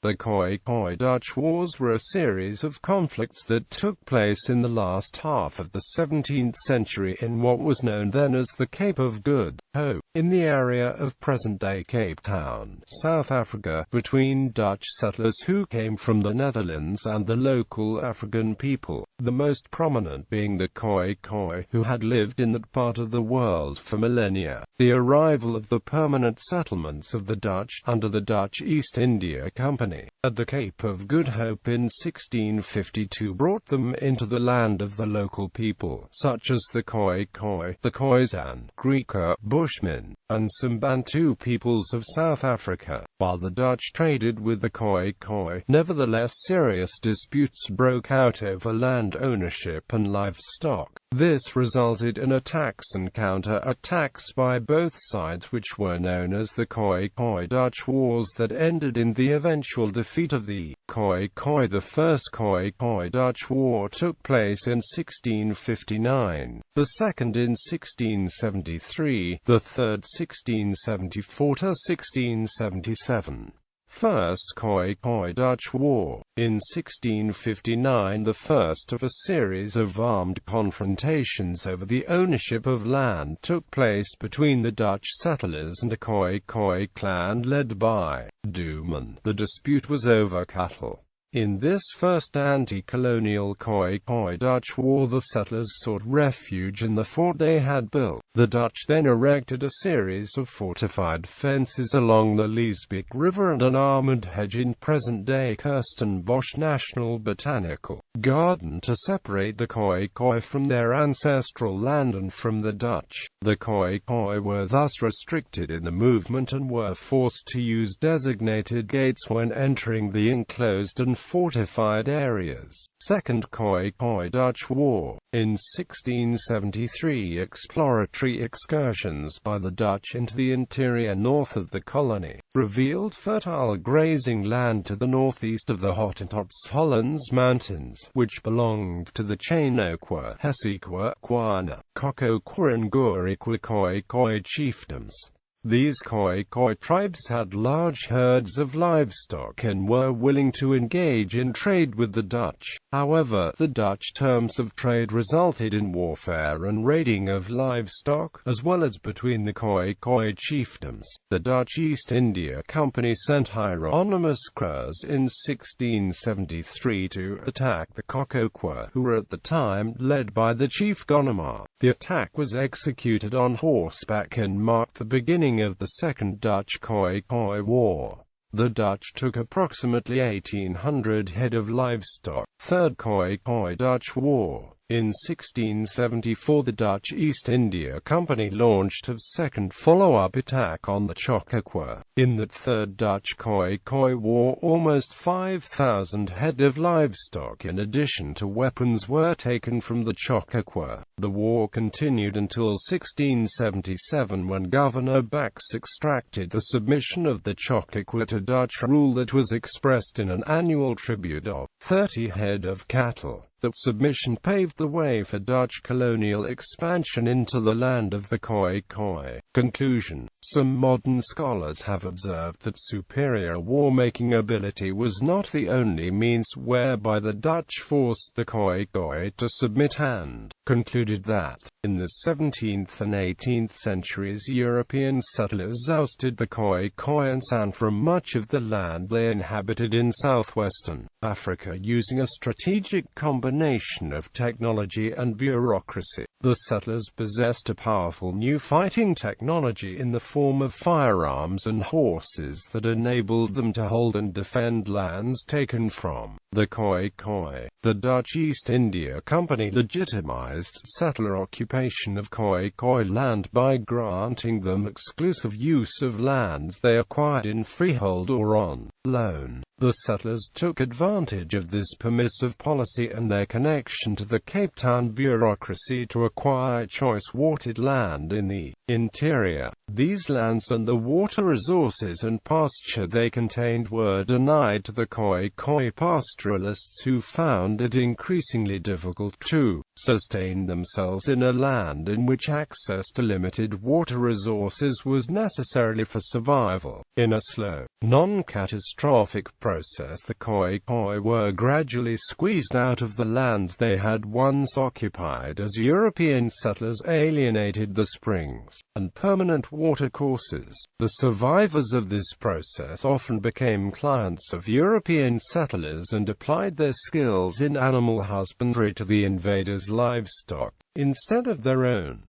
The Khoikhoi-Dutch Wars were a series of conflicts that took place in the last half of the 17th century in what was known then as the Cape of Good Hope, in the area of present-day Cape Town, South Africa, between Dutch settlers who came from the Netherlands and the local African people, the most prominent being the Khoikhoi, who had lived in that part of the world for millennia. The arrival of the permanent settlements of the Dutch, under the Dutch East India Company, at the Cape of Good Hope in 1652 brought them into the land of the local people, such as the Khoikhoi, the Khoisan, Griqua, Bushmen, and some Bantu peoples of South Africa. While the Dutch traded with the Khoikhoi, nevertheless serious disputes broke out over land ownership and livestock. This resulted in attacks and counter-attacks by both sides which were known as the Khoikhoi-Dutch Wars that ended in the eventual defeat of the Khoikhoi. The First Khoikhoi-Dutch War took place in 1659, the second in 1673, the third 1674 to 1677. First Khoikhoi-Dutch War. In 1659, the first of a series of armed confrontations over the ownership of land took place between the Dutch settlers and a Khoikhoi clan led by Bushmen. The dispute was over cattle. In this first anti-colonial Khoikhoi-Dutch War, the settlers sought refuge in the fort they had built. The Dutch then erected a series of fortified fences along the Liesbeek River and an armoured hedge in present-day Kirstenbosch National Botanical Garden to separate the Khoikhoi from their ancestral land and from the Dutch. The Khoikhoi were thus restricted in the movement and were forced to use designated gates when entering the enclosed and fortified areas. Second Khoikhoi-Dutch War. In 1673, exploratory excursions by the Dutch into the interior north of the colony revealed fertile grazing land to the northeast of the Hottentots-Hollands Mountains, which belonged to the Khoikhoi, Hesequa, Kwana, Khoikhoi and Griqua Khoikhoi chiefdoms. These Khoikhoi tribes had large herds of livestock and were willing to engage in trade with the Dutch. However, the Dutch terms of trade resulted in warfare and raiding of livestock, as well as between the Khoikhoi chiefdoms. The Dutch East India Company sent Hieronymus Cruz in 1673 to attack the Khoikhoi, who were at the time led by the chief Gonamar. The attack was executed on horseback and marked the beginning of the Second Dutch Khoikhoi War. The Dutch took approximately 1,800 head of livestock. Third Khoikhoi-Dutch War. In 1674, the Dutch East India Company launched a second follow-up attack on the Khoikhoi. In that Third Dutch Khoikhoi War, almost 5,000 head of livestock in addition to weapons were taken from the Khoikhoi. The war continued until 1677, when Governor Bax extracted the submission of the Khoikhoi to Dutch rule that was expressed in an annual tribute of 30 head of cattle. That submission paved the way for Dutch colonial expansion into the land of the Khoikhoi. Conclusion. Some modern scholars have observed that superior war-making ability was not the only means whereby the Dutch forced the Khoikhoi to submit, and concluded that, in the 17th and 18th centuries, European settlers ousted the Khoikhoi and San from much of the land they inhabited in southwestern Africa using a strategic combination of technology and bureaucracy. The settlers possessed a powerful new fighting technology in the form of firearms and horses that enabled them to hold and defend lands taken from the Khoikhoi. The Dutch East India Company legitimized settler occupation of Khoikhoi land by granting them exclusive use of lands they acquired in freehold or on loan. The settlers took advantage of this permissive policy and their connection to the Cape Town bureaucracy to acquire choice-watered land in the interior. These lands and the water resources and pasture they contained were denied to the Khoikhoi pastoralists, who found it increasingly difficult to sustained themselves in a land in which access to limited water resources was necessary for survival. In a slow, non-catastrophic process, the Khoikhoi were gradually squeezed out of the lands they had once occupied as European settlers alienated the springs and permanent watercourses. The survivors of this process often became clients of European settlers and applied their skills in animal husbandry to the invaders' livestock, instead of their own.